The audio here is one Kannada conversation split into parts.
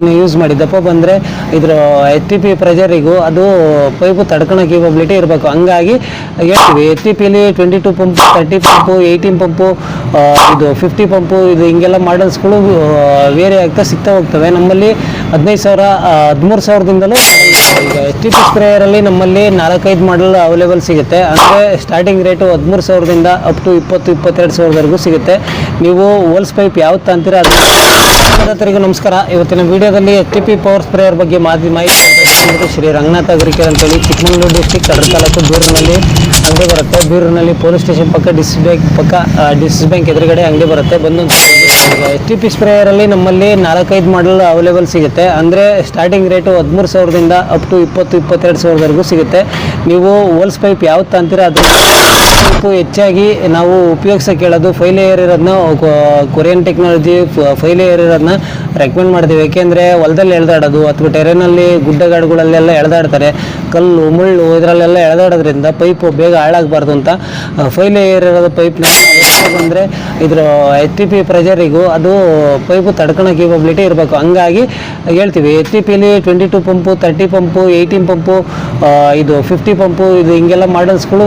ಯೂಸ್ ಮಾಡಿ ದಪ್ಪ ಬಂದರೆ ಇದ್ರ HTP ಪ್ರೆಷರಿಗೂ ಅದು ಪೈಪು ತಡ್ಕೊಳೋ ಕೇಪಬಿಲಿಟಿ ಇರಬೇಕು. ಹಂಗಾಗಿ ಹೇಳ್ತೀವಿ HTPಲಿ 22 ಪಂಪು, 30 ಪಂಪು, 18 ಪಂಪು, ಇದು 50 ಪಂಪು, ಇದು ಹಿಂಗೆಲ್ಲ ಮಾಡಲ್ಸ್ಗಳು ವೇರಿ ಆಗ್ತಾ ಸಿಗ್ತಾ ಹೋಗ್ತವೆ. ನಮ್ಮಲ್ಲಿ 15,000 13,000ದಿಂದಲೂ ಈಗ HTP ಸ್ಪ್ರೇಯರಲ್ಲಿ ನಮ್ಮಲ್ಲಿ 4-5 ಮಾಡಲ್ ಅವೈಲೇಬಲ್ ಸಿಗುತ್ತೆ. ಅಂದರೆ ಸ್ಟಾರ್ಟಿಂಗ್ ರೇಟು 13,000ದಿಂದ ಅಪ್ ಟು 20-22,000ವರೆಗೂ ಸಿಗುತ್ತೆ. ನೀವು ಹೋಲ್ಸ್ ಪೈಪ್ ಯಾವ್ದು ತಂತೀರಾ ಅದರಿಗೂ ನಮಸ್ಕಾರ. ಇವತ್ತಿನ ವಿಡಿಯೋದಲ್ಲಿ HTP ಪವರ್ ಸ್ಪ್ರೇಯರ್ ಬಗ್ಗೆ ಮಾಹಿತಿ ಶ್ರೀ ರಂಗನಾಥ ಅಗ್ರಿಕೇರ್ ಅಂತೇಳಿ ಚಿಕ್ಕಮಗಳೂರು ಡಿಸ್ಟಿಕ್ ಕಡರ ತಾಲೂಕು ಬೀರೂರಿನಲ್ಲಿ ಅಂಗಡಿ ಬರುತ್ತೆ. ಬೀರೂರಿನಲ್ಲಿ ಪೊಲೀಸ್ ಸ್ಟೇಷನ್ ಪಕ್ಕ ಡಿಸಿಸ್ ಬ್ಯಾಂಕ್ ಎದುರುಗಡೆ ಅಂಗಡಿ ಬರುತ್ತೆ. ಬಂದು HTP ಸ್ಪ್ರೇಯರಲ್ಲಿ ನಮ್ಮಲ್ಲಿ 4-5 ಮಾಡಲ್ ಅವೈಲೇಬಲ್ ಸಿಗುತ್ತೆ. ಅಂದರೆ ಸ್ಟಾರ್ಟಿಂಗ್ ರೇಟು 13,000ದಿಂದ ಅಪ್ ಟು 20-22,000ವರೆಗೂ ಸಿಗುತ್ತೆ. ನೀವು ಹೋಲ್ಸ್ ಪೈಪ್ ಯಾವ್ದು ತಂತೀರಾ ಅದು ಪೈಪು ಹೆಚ್ಚಾಗಿ ನಾವು ಉಪಯೋಗಿಸೋಕೆ ಹೇಳೋದು 5 ಲೇಯರ್ ಇರೋದನ್ನ, ಕೊರಿಯನ್ ಟೆಕ್ನಾಲಜಿ 5 ಲೇಯರ್ ಇರೋದನ್ನ ರೆಕಮೆಂಡ್ ಮಾಡ್ತೀವಿ. ಏಕೆಂದರೆ ಹೊಲದಲ್ಲಿ ಎಳೆದಾಡೋದು ಅಥವಾ ಟೆರೇನಲ್ಲಿ ಗುಡ್ಡಗಾಡುಗಳಲ್ಲೆಲ್ಲ ಎಳೆದಾಡ್ತಾರೆ, ಕಲ್ಲು ಮುಳ್ಳು ಇದರಲ್ಲೆಲ್ಲ ಎಳೆದಾಡೋದ್ರಿಂದ ಪೈಪು ಬೇಗ ಹಾಳಾಗಬಾರ್ದು ಅಂತ 5 ಲೇಯರ್ ಇರೋದು ಪೈಪ್ನ ಬಂದರೆ ಇದ್ರ HTP ಪ್ರೆಷರಿಗೂ ಅದು ಪೈಪು ತಡ್ಕೊಳೋ ಕೇಪಬಿಲಿಟಿ ಇರಬೇಕು. ಹಂಗಾಗಿ ಹೇಳ್ತೀವಿ HTPಲಿ 22 ಪಂಪು, 30 ಪಂಪು, 18 ಪಂಪು, ಇದು 50 ಪಂಪು, ಇದು ಹಿಂಗೆಲ್ಲ ಮಾಡಲ್ಸ್ಗಳು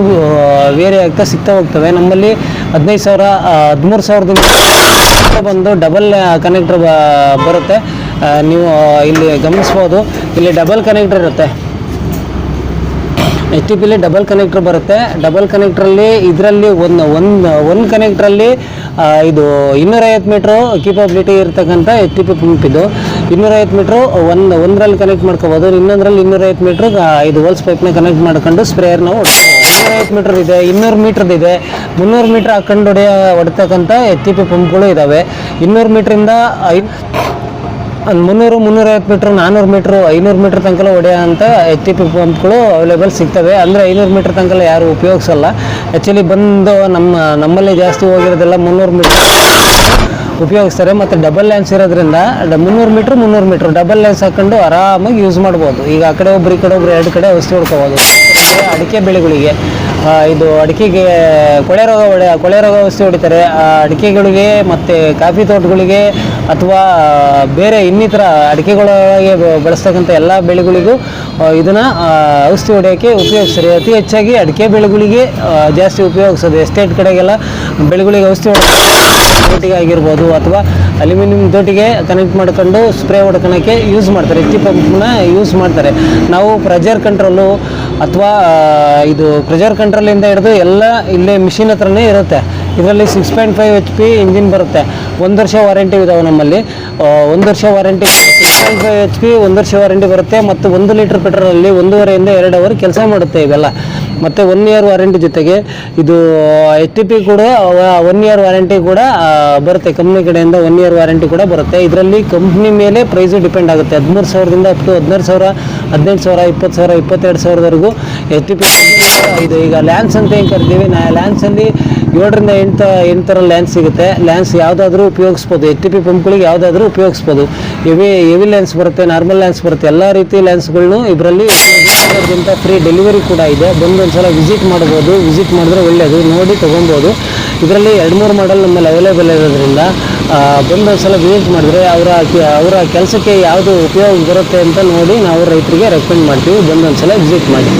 ವೇರಿ ಆಗ್ತಾ ಸಿಗ್ತಾ ಹೋಗ್ತವೆ. ನಮ್ಮಲ್ಲಿ 15,000 13,000ದಿಂದ ಬಂದು ಡಬಲ್ ಕನೆಕ್ಟರ್ ಬರುತ್ತೆ. ನೀವು ಇಲ್ಲಿ ಗಮನಿಸ್ಬೋದು, ಇಲ್ಲಿ ಡಬಲ್ ಕನೆಕ್ಟರ್ ಇರುತ್ತೆ. HTPಲಿ ಡಬಲ್ ಕನೆಕ್ಟರ್ ಬರುತ್ತೆ. ಡಬಲ್ ಕನೆಕ್ಟ್ರಲ್ಲಿ ಇದರಲ್ಲಿ ಒಂದು ಕನೆಕ್ಟ್ರಲ್ಲಿ ಇದು 250 ಮೀಟ್ರು ಕೇಪಬಿಲಿಟಿ ಇರ್ತಕ್ಕಂಥ HTP ಪಂಪ್ ಇದು 250 ಮೀಟ್ರು ಒಂದರಲ್ಲಿ ಕನೆಕ್ಟ್ ಮಾಡ್ಕೋಬೋದು. ಇನ್ನೊಂದರಲ್ಲಿ 250 ಮೀಟ್ರು ಇದು ಹೋಲ್ಸ್ ಪೈಪ್ನ ಕನೆಕ್ಟ್ ಮಾಡ್ಕೊಂಡು ಸ್ಪ್ರೇಯರ್ ನಾವು 250 ಮೀಟರ್ ಇದೆ, 200 ಮೀಟರ್ದು ಇದೆ, 300 ಮೀಟ್ರ್ ಹಾಕೊಂಡು ಹೊಡ್ತಕ್ಕಂಥ HTP ಪಂಪ್ಗಳು ಇದ್ದಾವೆ. 200 ಮೀಟ್ರಿಂದ 300, 350 ಮೀಟ್ರ್, 400 ಮೀಟ್ರು, 500 ಮೀಟ್ರ್ ತನಕ ಹೊಡೆಯೋ ಅಂಥ HTP ಪಂಪ್ಗಳು ಅವೈಲೇಬಲ್ ಸಿಗ್ತವೆ. ಅಂದರೆ 500 ಮೀಟ್ರ್ ತನಕ ಯಾರು ಉಪಯೋಗಿಸಲ್ಲ. ಆ್ಯಕ್ಚುಲಿ ಬಂದು ನಮ್ಮಲ್ಲಿ ಜಾಸ್ತಿ ಹೋಗಿರೋದೆಲ್ಲ 300 ಮೀಟ್ರ್ ಉಪಯೋಗಿಸ್ತಾರೆ. ಮತ್ತು ಡಬಲ್ ಲ್ಯಾನ್ಸ್ ಇರೋದ್ರಿಂದ 300 ಮೀಟ್ರ್ ಡಬಲ್ ಲ್ಯಾನ್ಸ್ ಹಾಕೊಂಡು ಆರಾಮಾಗಿ ಯೂಸ್ ಮಾಡ್ಬೋದು. ಈಗ ಆ ಕಡೆ ಒಬ್ರು ಈ ಕಡೆ ಒಬ್ರು 2 ಕಡೆ ಔಷಧಿ ಹೊಡ್ಕೋಬೋದು. ಅಡಿಕೆ ಬೆಳೆಗಳಿಗೆ ಇದು ಅಡಿಕೆಗೆ ಕೊಳೆ ರೋಗ ಔಷಧಿ ಹೊಡಿತಾರೆ. ಅಡಿಕೆಗಳಿಗೆ ಮತ್ತು ಕಾಫಿ ತೋಟಗಳಿಗೆ ಅಥವಾ ಬೇರೆ ಇನ್ನಿತರ ಅಡಿಕೆಗಳಿಗೆ ಬಳಸ್ತಕ್ಕಂಥ ಎಲ್ಲ ಬೆಳೆಗಳಿಗೂ ಇದನ್ನು ಔಷಧಿ ಹೊಡೆಯೋಕ್ಕೆ ಉಪಯೋಗಿಸ್ತಾರೆ. ಅತಿ ಹೆಚ್ಚಾಗಿ ಅಡಿಕೆ ಬೆಳೆಗಳಿಗೆ ಜಾಸ್ತಿ ಉಪಯೋಗಿಸೋದು. ಎಸ್ಟೇಟ್ ಕಡೆಗೆಲ್ಲ ಬೆಳೆಗಳಿಗೆ ಔಷಧಿ ದೋಟಿಗೆ ಆಗಿರ್ಬೋದು ಅಥವಾ ಅಲ್ಯೂಮಿನಿಯಂ ದೋಟಿಗೆ ಕನೆಕ್ಟ್ ಮಾಡ್ಕೊಂಡು ಸ್ಪ್ರೇ ಹೊಡ್ಕೊಳಕ್ಕೆ ಯೂಸ್ ಮಾಡ್ತಾರೆ. HTP ಪಂಪ್ನ ಯೂಸ್ ಮಾಡ್ತಾರೆ. ನಾವು ಪ್ರೆಷರ್ ಕಂಟ್ರೋಲು ಅಥವಾ ಇದು ಪ್ರೆಷರ್ ಕಂಟ್ರೋಲಿಂದ ಹಿಡಿದು ಎಲ್ಲ ಇಲ್ಲೇ ಮಿಷಿನ್ ಹತ್ರನೇ ಇರುತ್ತೆ. ಇದರಲ್ಲಿ 6.5 HP ಇಂಜಿನ್ ಬರುತ್ತೆ. 1 ವರ್ಷ ವಾರಂಟಿ ಇದಾವೆ ನಮ್ಮಲ್ಲಿ. 1 ವರ್ಷ ವಾರಂಟಿ 6.5 HP 1 ವರ್ಷ ವಾರಂಟಿ ಬರುತ್ತೆ. ಮತ್ತು 1 ಲೀಟ್ರ್ ಪೆಟ್ರೋಲಲ್ಲಿ 1.5ರಿಂದ 2 ಅವರ್ ಕೆಲಸ ಮಾಡುತ್ತೆ ಇವೆಲ್ಲ. ಮತ್ತು 1 ಇಯರ್ ವಾರಂಟಿ ಜೊತೆಗೆ ಇದು HTP ಕೂಡ 1 ಇಯರ್ ವಾರಂಟಿ ಕೂಡ ಬರುತ್ತೆ. ಕಂಪ್ನಿ ಕಡೆಯಿಂದ 1 ಇಯರ್ ವಾರಂಟಿ ಕೂಡ ಬರುತ್ತೆ. ಇದರಲ್ಲಿ ಕಂಪ್ನಿ ಮೇಲೆ ಪ್ರೈಸು ಡಿಪೆಂಡ್ ಆಗುತ್ತೆ. 13,000ದಿಂದ ಅಪ್ ಟು 16,000, 18,000, 20,000, 22,000ವರೆಗೂ HTP ಇದು. ಈಗ ಲ್ಯಾನ್ಸ್ ಅಂತ ಏನು ಕರಿತೀವಿ, ಲ್ಯಾನ್ಸಲ್ಲಿ 7ರಿಂದ 8 ಥರ ಲ್ಯಾನ್ಸ್ ಸಿಗುತ್ತೆ. ಲ್ಯಾನ್ಸ್ ಯಾವುದಾದ್ರೂ ಉಪಯೋಗಿಸ್ಬೋದು. HTP ಪಂಪ್ಗಳಿಗೆ ಯಾವುದಾದ್ರೂ ಉಪಯೋಗಿಸ್ಬೋದು. ಹೆವಿ ಲ್ಯಾನ್ಸ್ ಬರುತ್ತೆ, ನಾರ್ಮಲ್ ಲ್ಯಾನ್ಸ್ ಬರುತ್ತೆ. ಎಲ್ಲ ರೀತಿ ಲ್ಯಾನ್ಸ್ಗಳನ್ನು ಇದರಲ್ಲಿ ಉಪಯೋಗಿಸೋದ್ರಿಂದ ಫ್ರೀ ಡೆಲಿವರಿ ಕೂಡ ಇದೆ. ಬಂದು ಒಂದ್ಸಲ ವಿಸಿಟ್ ಮಾಡ್ಬೋದು. ವಿಸಿಟ್ ಮಾಡಿದ್ರೆ ಒಳ್ಳೆಯದು, ನೋಡಿ ತೊಗೊಬೋದು. ಇದರಲ್ಲಿ 2-3 ಮಾಡಲ್ ನಮ್ಮಲ್ಲಿ ಅವೈಲೇಬಲ್ ಇರೋದ್ರಿಂದ ಬಂದು ಒಂದ್ಸಲ ವಿಸಿಟ್ ಮಾಡಿದ್ರೆ ಅವರ ಕೆಲಸಕ್ಕೆ ಯಾವುದು ಉಪಯೋಗ ಬರುತ್ತೆ ಅಂತ ನೋಡಿ ನಾವು ರೈತರಿಗೆ ರೆಕಮೆಂಡ್ ಮಾಡ್ತೀವಿ. ಬಂದು ಒಂದ್ಸಲ ವಿಸಿಟ್ ಮಾಡಿ.